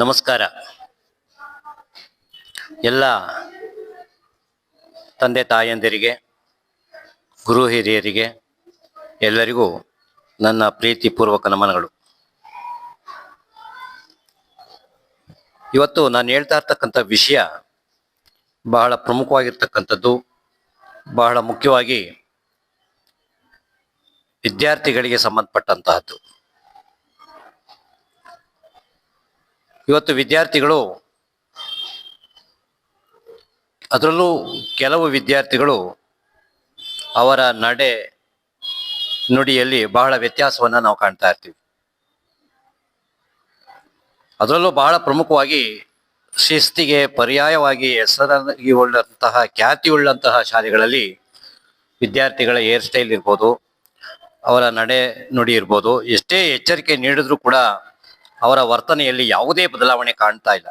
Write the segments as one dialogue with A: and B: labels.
A: ನಮಸ್ಕಾರ. ಎಲ್ಲ ತಂದೆ ತಾಯಂದಿರಿಗೆ, ಗುರು ಹಿರಿಯರಿಗೆ ಎಲ್ಲರಿಗೂ ನನ್ನ ಪ್ರೀತಿಪೂರ್ವಕ ನಮನಗಳು. ಇವತ್ತು ನಾನು ಹೇಳ್ತಾ ಇರ್ತಕ್ಕಂಥ ವಿಷಯ ಬಹಳ ಪ್ರಮುಖವಾಗಿರ್ತಕ್ಕಂಥದ್ದು, ಬಹಳ ಮುಖ್ಯವಾಗಿ ವಿದ್ಯಾರ್ಥಿಗಳಿಗೆ ಸಂಬಂಧಪಟ್ಟಂತಹದ್ದು. ಇವತ್ತು ವಿದ್ಯಾರ್ಥಿಗಳು, ಅದರಲ್ಲೂ ಕೆಲವು ವಿದ್ಯಾರ್ಥಿಗಳು ಅವರ ನಡೆ ನುಡಿಯಲ್ಲಿ ಬಹಳ ವ್ಯತ್ಯಾಸವನ್ನು ನಾವು ಕಾಣ್ತಾ ಇರ್ತೀವಿ. ಅದರಲ್ಲೂ ಬಹಳ ಪ್ರಮುಖವಾಗಿ ಶಿಸ್ತಿಗೆ ಪರ್ಯಾಯವಾಗಿ ಹೆಸರಾಗಿ ಉಳ್ಳಂತಹ, ಖ್ಯಾತಿ ಉಳ್ಳಂತಹ ಶಾಲೆಗಳಲ್ಲಿ ವಿದ್ಯಾರ್ಥಿಗಳ ಹೇರ್ ಸ್ಟೈಲ್ ಇರ್ಬೋದು, ಅವರ ನಡೆ ನುಡಿ ಇರ್ಬೋದು, ಎಷ್ಟೇ ಎಚ್ಚರಿಕೆ ನೀಡಿದ್ರೂ ಕೂಡ ಅವರ ವರ್ತನೆಯಲ್ಲಿ ಯಾವುದೇ ಬದಲಾವಣೆ ಕಾಣ್ತಾ ಇಲ್ಲ.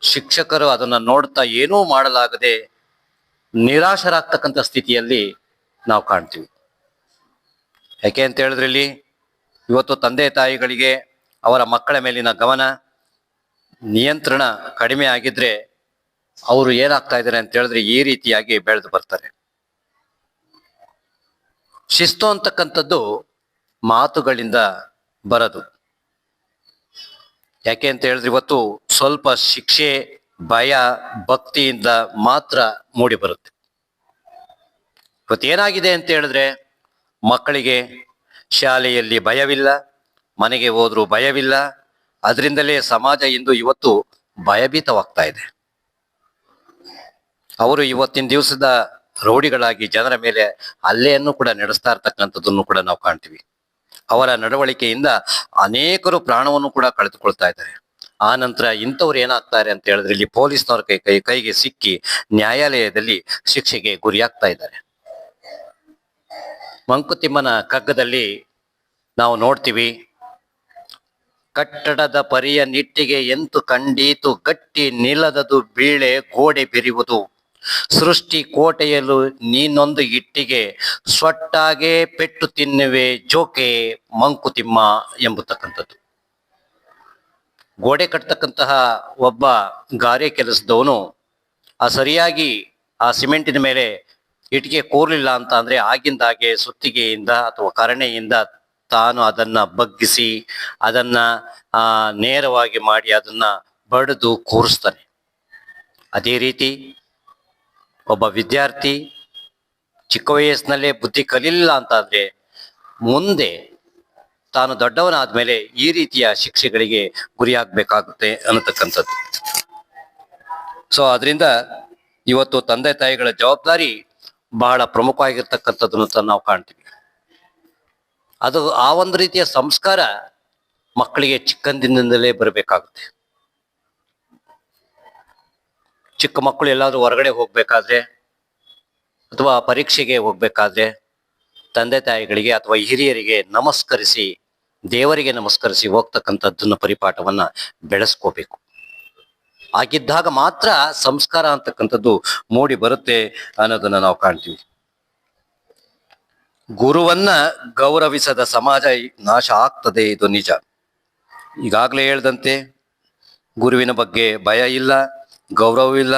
A: ಶಿಕ್ಷಕರು ಅದನ್ನು ನೋಡ್ತಾ ಏನೂ ಮಾಡಲಾಗದೆ ನಿರಾಶರಾಗ್ತಕ್ಕಂಥ ಸ್ಥಿತಿಯಲ್ಲಿ ನಾವು ಕಾಣ್ತೀವಿ. ಯಾಕೆ ಅಂತ ಹೇಳಿದ್ರೆ, ಇಲ್ಲಿ ಇವತ್ತು ತಂದೆ ತಾಯಿಗಳಿಗೆ ಅವರ ಮಕ್ಕಳ ಮೇಲಿನ ಗಮನ, ನಿಯಂತ್ರಣ ಕಡಿಮೆ ಆಗಿದ್ರೆ ಅವರು ಏನಾಗ್ತಾ ಇದ್ದಾರೆ ಅಂತ ಹೇಳಿದ್ರೆ ಈ ರೀತಿಯಾಗಿ ಬೆಳೆದು ಬರ್ತಾರೆ. ಶಿಸ್ತು ಅಂತಕ್ಕಂಥದ್ದು ಮಾತುಗಳಿಂದ ಬರದು. ಯಾಕೆ ಅಂತ ಹೇಳಿದ್ರೆ ಇವತ್ತು ಸ್ವಲ್ಪ ಶಿಕ್ಷೆ, ಭಯ, ಭಕ್ತಿಯಿಂದ ಮಾತ್ರ ಮೂಡಿ ಬರುತ್ತೆ. ಇವತ್ತೇನಾಗಿದೆ ಅಂತ ಹೇಳಿದ್ರೆ, ಮಕ್ಕಳಿಗೆ ಶಾಲೆಯಲ್ಲಿ ಭಯವಿಲ್ಲ, ಮನೆಗೆ ಹೋದ್ರೂ ಭಯವಿಲ್ಲ. ಅದರಿಂದಲೇ ಸಮಾಜ ಇಂದು ಇವತ್ತು ಭಯಭೀತವಾಗ್ತಾ ಇದೆ. ಅವರು ಇವತ್ತಿನ ದಿವಸದ ರೌಡಿಗಳಾಗಿ ಜನರ ಮೇಲೆ ಹಲ್ಲೆಯನ್ನು ಕೂಡ ನಡೆಸ್ತಾ ಇರ್ತಕ್ಕಂಥದ್ದನ್ನು ಕೂಡ ನಾವು ಕಾಣ್ತೀವಿ. ಅವರ ನಡವಳಿಕೆಯಿಂದ ಅನೇಕರು ಪ್ರಾಣವನ್ನು ಕೂಡ ಕಳೆದುಕೊಳ್ತಾ ಇದ್ದಾರೆ. ಆ ನಂತರ ಇಂಥವ್ರು ಏನಾಗ್ತಾರೆ ಅಂತ ಹೇಳಿದ್ರೆ, ಇಲ್ಲಿ ಪೊಲೀಸ್ನವ್ರ ಕೈಗೆ ಸಿಕ್ಕಿ ನ್ಯಾಯಾಲಯದಲ್ಲಿ ಶಿಕ್ಷೆಗೆ ಗುರಿಯಾಗ್ತಾ ಇದ್ದಾರೆ. ಮಂಕುತಿಮ್ಮನ ಕಗ್ಗದಲ್ಲಿ ನಾವು ನೋಡ್ತೀವಿ, ಕಟ್ಟಡದ ಪರಿಯ ನಿಟ್ಟಿಗೆ ಎಂತು ಕಂಡೀತು, ಗಟ್ಟಿ ನಿಲ್ಲದದು ಬೀಳೆ ಗೋಡೆ ಬೆರಿಯುವುದು, ಸೃಷ್ಟಿ ಕೋಟೆಯಲು ನೀನೊಂದು ಇಟ್ಟಿಗೆ, ಸೊಟ್ಟಾಗೆ ಪೆಟ್ಟು ತಿನ್ನುವೆ ಜೋಕೆ ಮಂಕುತಿಮ್ಮ ಎಂಬತಕ್ಕಂಥದ್ದು. ಗೋಡೆ ಕಟ್ಟತಕ್ಕಂತಹ ಒಬ್ಬ ಗಾರೆ ಕೆಲಸದವನು ಸರಿಯಾಗಿ ಆ ಸಿಮೆಂಟಿನ ಮೇಲೆ ಇಟ್ಟಿಗೆ ಕೂರ್ಲಿಲ್ಲ ಅಂತ ಅಂದ್ರೆ ಆಗಿಂದಾಗೆ ಸುತ್ತಿಗೆಯಿಂದ ಅಥವಾ ಕರಣೆಯಿಂದ ತಾನು ಅದನ್ನ ಬಗ್ಗಿಸಿ ಅದನ್ನ ನೇರವಾಗಿ ಮಾಡಿ ಅದನ್ನ ಬಡಿದು ಕೂರಿಸ್ತಾನೆ. ಅದೇ ರೀತಿ ಒಬ್ಬ ವಿದ್ಯಾರ್ಥಿ ಚಿಕ್ಕ ವಯಸ್ಸಿನಲ್ಲೇ ಬುದ್ಧಿ ಕಲಿಲ್ಲ ಅಂತಾದ್ರೆ ಮುಂದೆ ತಾನು ದೊಡ್ಡವನಾದ್ಮೇಲೆ ಈ ರೀತಿಯ ಶಿಕ್ಷೆಗಳಿಗೆ ಗುರಿಯಾಗಬೇಕಾಗುತ್ತೆ ಅನ್ನತಕ್ಕಂಥದ್ದು. ಸೊ ಅದರಿಂದ ಇವತ್ತು ತಂದೆ ತಾಯಿಗಳ ಜವಾಬ್ದಾರಿ ಬಹಳ ಪ್ರಮುಖವಾಗಿರ್ತಕ್ಕಂಥದ್ದನ್ನು ನಾವು ಕಾಣ್ತೀವಿ. ಅದು ಆ ಒಂದು ರೀತಿಯ ಸಂಸ್ಕಾರ ಮಕ್ಕಳಿಗೆ ಚಿಕ್ಕಂದಿನಿಂದಲೇ ಬರಬೇಕಾಗುತ್ತೆ. ಚಿಕ್ಕ ಮಕ್ಕಳು ಎಲ್ಲಾದ್ರೂ ಹೊರಗಡೆ ಹೋಗ್ಬೇಕಾದ್ರೆ ಅಥವಾ ಪರೀಕ್ಷೆಗೆ ಹೋಗ್ಬೇಕಾದ್ರೆ ತಂದೆ ತಾಯಿಗಳಿಗೆ ಅಥವಾ ಹಿರಿಯರಿಗೆ ನಮಸ್ಕರಿಸಿ, ದೇವರಿಗೆ ನಮಸ್ಕರಿಸಿ ಹೋಗ್ತಕ್ಕಂಥದ್ದನ್ನು ಪರಿಪಾಠವನ್ನ ಬೆಳೆಸ್ಕೋಬೇಕು. ಆಗಿದ್ದಾಗ ಮಾತ್ರ ಸಂಸ್ಕಾರ ಅಂತಕ್ಕಂಥದ್ದು ಮೂಡಿ ಬರುತ್ತೆ ಅನ್ನೋದನ್ನ ನಾವು ಕಾಣ್ತೀವಿ. ಗುರುವನ್ನ ಗೌರವಿಸದ ಸಮಾಜ ನಾಶ ಆಗ್ತದೆ, ಇದು ನಿಜ. ಈಗಾಗಲೇ ಹೇಳ್ದಂತೆ ಗುರುವಿನ ಬಗ್ಗೆ ಭಯ ಇಲ್ಲ, ಗೌರವವಿಲ್ಲ,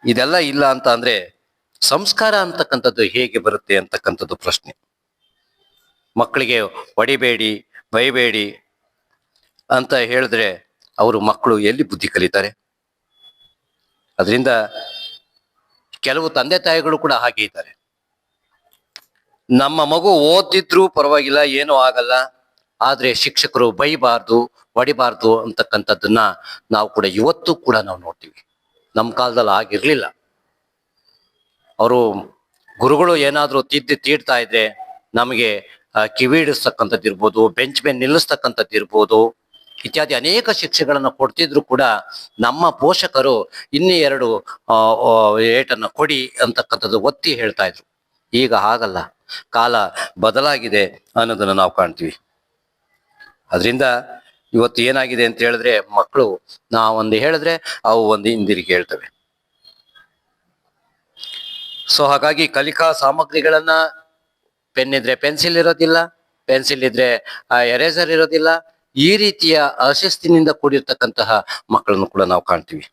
A: ಇದೆಲ್ಲ ಇಲ್ಲ ಅಂತ ಅಂದ್ರೆ ಸಂಸ್ಕಾರ ಅಂತಕ್ಕಂಥದ್ದು ಹೇಗೆ ಬರುತ್ತೆ ಅಂತಕ್ಕಂಥದ್ದು ಪ್ರಶ್ನೆ. ಮಕ್ಕಳಿಗೆ ಹೊಡಿಬೇಡಿ, ಬೈಬೇಡಿ ಅಂತ ಹೇಳಿದ್ರೆ ಅವರು ಮಕ್ಕಳು ಎಲ್ಲಿ ಬುದ್ಧಿ ಕಲಿತಾರೆ? ಅದರಿಂದ ಕೆಲವು ತಂದೆ ತಾಯಿಗಳು ಕೂಡ ಹಾಗೆ ಇದ್ದಾರೆ. ನಮ್ಮ ಮಗು ಓದಿದ್ರೂ ಪರವಾಗಿಲ್ಲ, ಏನೂ ಆಗಲ್ಲ, ಆದ್ರೆ ಶಿಕ್ಷಕರು ಬೈಬಾರ್ದು, ಹೊಡಿಬಾರ್ದು ಅಂತಕ್ಕಂಥದ್ದನ್ನ ನಾವು ಕೂಡ ಇವತ್ತು ಕೂಡ ನಾವು ನೋಡ್ತೀವಿ. ನಮ್ಮ ಕಾಲದಲ್ಲಿ ಆಗಿರ್ಲಿಲ್ಲ. ಅವರು ಗುರುಗಳು ಏನಾದ್ರೂ ತೀಡ್ತಾ ಇದ್ರೆ ನಮಗೆ ಕಿವಿಡಿಸ್ತಕ್ಕಂಥದ್ದು ಇರ್ಬೋದು, ಬೆಂಚ್ ಮೇಲೆ ನಿಲ್ಲಿಸ್ತಕ್ಕಂಥದ್ದು ಇರ್ಬೋದು, ಇತ್ಯಾದಿ ಅನೇಕ ಶಿಕ್ಷೆಗಳನ್ನು ಕೊಡ್ತಿದ್ರು ಕೂಡ ನಮ್ಮ ಪೋಷಕರು ಇನ್ನೂ ಎರಡು ಏಟನ್ನು ಕೊಡಿ ಅಂತಕ್ಕಂಥದ್ದು ಒತ್ತಿ ಹೇಳ್ತಾ ಇದ್ರು. ಈಗ ಹಾಗಲ್ಲ, ಕಾಲ ಬದಲಾಗಿದೆ ಅನ್ನೋದನ್ನು ನಾವು ಕಾಣ್ತೀವಿ. ಅದರಿಂದ ಇವತ್ತು ಏನಾಗಿದೆ ಅಂತ ಹೇಳಿದ್ರೆ, ಮಕ್ಕಳು ನಾವೊಂದು ಹೇಳಿದ್ರೆ ಅವು ಒಂದು ಹಿಂದಿರುಗಿ ಹೇಳ್ತವೆ. ಸೊ ಹಾಗಾಗಿ ಕಲಿಕಾ ಸಾಮಗ್ರಿಗಳನ್ನ, ಪೆನ್ ಇದ್ರೆ ಪೆನ್ಸಿಲ್ ಇರೋದಿಲ್ಲ, ಪೆನ್ಸಿಲ್ ಇದ್ರೆ ಎರೇಸರ್ ಇರೋದಿಲ್ಲ, ಈ ರೀತಿಯ ಅಶಿಸ್ತಿನಿಂದ ಕೂಡಿರ್ತಕ್ಕಂತಹ ಮಕ್ಕಳನ್ನು ಕೂಡ ನಾವು ಕಾಣ್ತೀವಿ.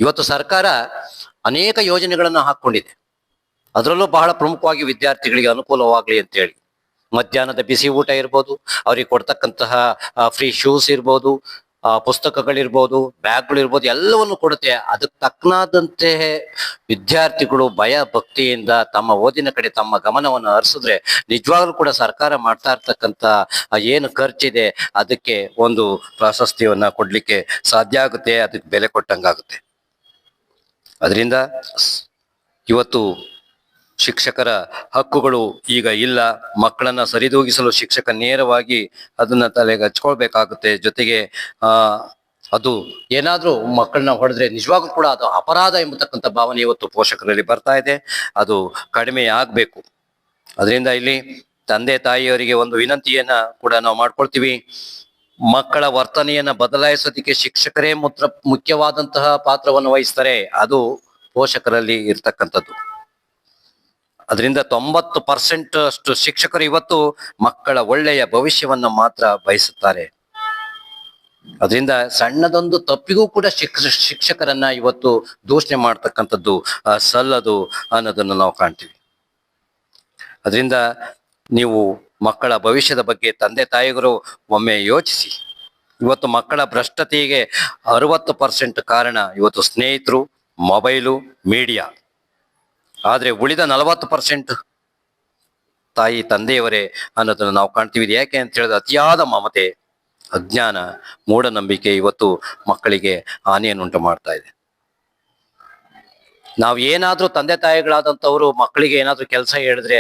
A: ಇವತ್ತು ಸರ್ಕಾರ ಅನೇಕ ಯೋಜನೆಗಳನ್ನ ಹಾಕೊಂಡಿದೆ. ಅದರಲ್ಲೂ ಬಹಳ ಪ್ರಮುಖವಾಗಿ ವಿದ್ಯಾರ್ಥಿಗಳಿಗೆ ಅನುಕೂಲವಾಗ್ಲಿ ಅಂತ ಹೇಳಿ ಮಧ್ಯಾಹ್ನದ ಬಿಸಿ ಊಟ ಇರ್ಬೋದು, ಅವ್ರಿಗೆ ಕೊಡ್ತಕ್ಕಂತಹ ಫ್ರೀ ಶೂಸ್ ಇರ್ಬೋದು, ಪುಸ್ತಕಗಳಿರ್ಬೋದು, ಬ್ಯಾಗ್ಗಳಿರ್ಬೋದು, ಎಲ್ಲವನ್ನು ಕೊಡುತ್ತೆ. ಅದಕ್ಕೆ ತಕ್ಕನಾದಂತೆ ವಿದ್ಯಾರ್ಥಿಗಳು ಭಯ ಭಕ್ತಿಯಿಂದ ತಮ್ಮ ಓದಿನ ಕಡೆ ತಮ್ಮ ಗಮನವನ್ನು ಹರಿಸಿದ್ರೆ ನಿಜವಾಗ್ಲೂ ಕೂಡ ಸರ್ಕಾರ ಮಾಡ್ತಾ ಇರ್ತಕ್ಕಂಥ ಏನು ಖರ್ಚಿದೆ ಅದಕ್ಕೆ ಒಂದು ಪ್ರಾಶಸ್ತ್ಯವನ್ನ ಕೊಡ್ಲಿಕ್ಕೆ ಸಾಧ್ಯ ಆಗುತ್ತೆ, ಅದಕ್ಕೆ ಬೆಲೆ ಕೊಟ್ಟಂಗಾಗುತ್ತೆ. ಅದರಿಂದ ಇವತ್ತು ಶಿಕ್ಷಕರ ಹಕ್ಕುಗಳು ಈಗ ಇಲ್ಲ. ಮಕ್ಕಳನ್ನ ಸರಿದೂಗಿಸಲು ಶಿಕ್ಷಕ ನೇರವಾಗಿ ಅದನ್ನ ತಲೆಗೆ ಹಚ್ಕೊಳ್ಬೇಕಾಗುತ್ತೆ. ಜೊತೆಗೆ ಅದು ಏನಾದ್ರೂ ಮಕ್ಕಳನ್ನ ಹೊಡೆದ್ರೆ ನಿಜವಾಗ್ಲೂ ಕೂಡ ಅದು ಅಪರಾಧ ಎಂಬತಕ್ಕಂಥ ಭಾವನೆ ಇವತ್ತು ಪೋಷಕರಲ್ಲಿ ಬರ್ತಾ ಇದೆ. ಅದು ಕಡಿಮೆ ಆಗ್ಬೇಕು. ಅದರಿಂದ ಇಲ್ಲಿ ತಂದೆ ತಾಯಿಯವರಿಗೆ ಒಂದು ವಿನಂತಿಯನ್ನ ಕೂಡ ನಾವು ಮಾಡ್ಕೊಳ್ತೀವಿ. ಮಕ್ಕಳ ವರ್ತನೆಯನ್ನ ಬದಲಾಯಿಸೋದಕ್ಕೆ ಶಿಕ್ಷಕರೇ ಮುಖ್ಯವಾದಂತಹ ಪಾತ್ರವನ್ನು ವಹಿಸ್ತಾರೆ. ಅದು ಪೋಷಕರಲ್ಲಿ ಇರ್ತಕ್ಕಂಥದ್ದು. ಅದರಿಂದ 90% ಅಷ್ಟು ಶಿಕ್ಷಕರು ಇವತ್ತು ಮಕ್ಕಳ ಒಳ್ಳೆಯ ಭವಿಷ್ಯವನ್ನ ಮಾತ್ರ ಬಯಸುತ್ತಾರೆ. ಅದರಿಂದ ಸಣ್ಣದೊಂದು ತಪ್ಪಿಗೂ ಕೂಡ ಶಿಕ್ಷಕರನ್ನ ಇವತ್ತು ದೂಷಣೆ ಮಾಡ್ತಕ್ಕಂಥದ್ದು ಸಲ್ಲದು ಅನ್ನೋದನ್ನು ನಾವು ಕಾಣ್ತೀವಿ. ಅದರಿಂದ ನೀವು ಮಕ್ಕಳ ಭವಿಷ್ಯದ ಬಗ್ಗೆ ತಂದೆ ತಾಯಿಗಳು ಒಮ್ಮೆ ಯೋಚಿಸಿ. ಇವತ್ತು ಮಕ್ಕಳ ಭ್ರಷ್ಟತೆಗೆ 60% ಕಾರಣ ಇವತ್ತು ಸ್ನೇಹಿತರು, ಮೊಬೈಲು, ಮೀಡಿಯಾ. ಆದ್ರೆ ಉಳಿದ 40% ತಾಯಿ ತಂದೆಯವರೇ ಅನ್ನೋದನ್ನು ನಾವು ಕಾಣ್ತೀವಿ. ಯಾಕೆ ಅಂತ ಹೇಳಿದ್ರೆ ಅತಿಯಾದ ಮಮತೆ, ಅಜ್ಞಾನ, ಮೂಢನಂಬಿಕೆ ಇವತ್ತು ಮಕ್ಕಳಿಗೆ ಹಾನಿಯನ್ನುಂಟು ಮಾಡ್ತಾ ಇದೆ. ನಾವು ಏನಾದ್ರೂ ತಂದೆ ತಾಯಿಗಳಾದಂಥವ್ರು ಮಕ್ಕಳಿಗೆ ಏನಾದ್ರೂ ಕೆಲಸ ಹೇಳಿದ್ರೆ